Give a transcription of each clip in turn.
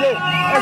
égaliser.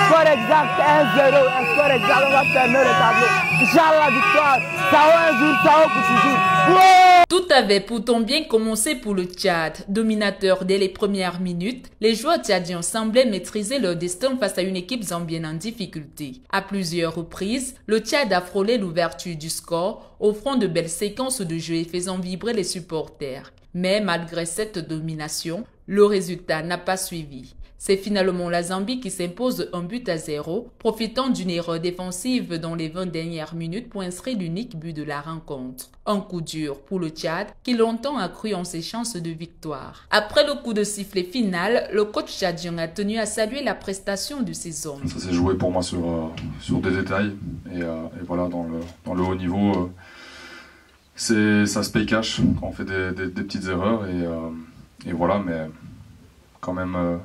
Score exact 1-0. Score exact, on va fermer le tableau. Inch'Allah, victoire. Ça un jour, ça pour toujours. Ouais! Tout avait pourtant bien commencé pour le Tchad. Dominateur dès les premières minutes, les joueurs tchadiens semblaient maîtriser leur destin face à une équipe zambienne en difficulté. À plusieurs reprises, le Tchad a frôlé l'ouverture du score, offrant de belles séquences de jeu et faisant vibrer les supporters. Mais malgré cette domination, le résultat n'a pas suivi. C'est finalement la Zambie qui s'impose 1-0, profitant d'une erreur défensive dans les 20 dernières minutes pour inscrire l'unique but de la rencontre. Un coup dur pour le Tchad qui longtemps a cru en ses chances de victoire. Après le coup de sifflet final, le coach tchadien a tenu à saluer la prestation de ses hommes. Ça s'est joué pour moi sur des détails et voilà, dans le haut niveau, ça se paye cash quand on fait des petites erreurs et voilà, mais quand même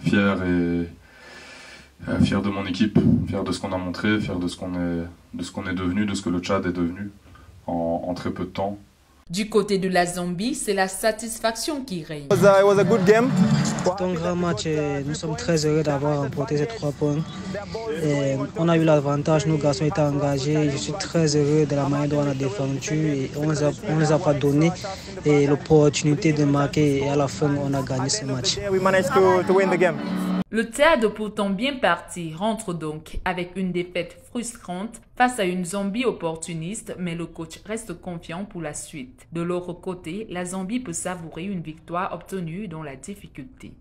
fier de mon équipe, fier de ce qu'on a montré, fier de ce qu'on est devenu, de ce que le Tchad est devenu en très peu de temps. Du côté de la Zambie, c'est la satisfaction qui règne. It was a good game. C'est un grand match et nous sommes très heureux d'avoir remporté ces 3 points. Et on a eu l'avantage, nos garçons étaient engagés. Je suis très heureux de la manière dont on a défendu et on ne les a pas donné l'opportunité de marquer et à la fin on a gagné ce match. We managed to win the game. Le Tchad, pourtant bien parti, rentre donc avec une défaite frustrante face à une Zambie opportuniste, mais le coach reste confiant pour la suite. De l'autre côté, la Zambie peut savourer une victoire obtenue dans la difficulté.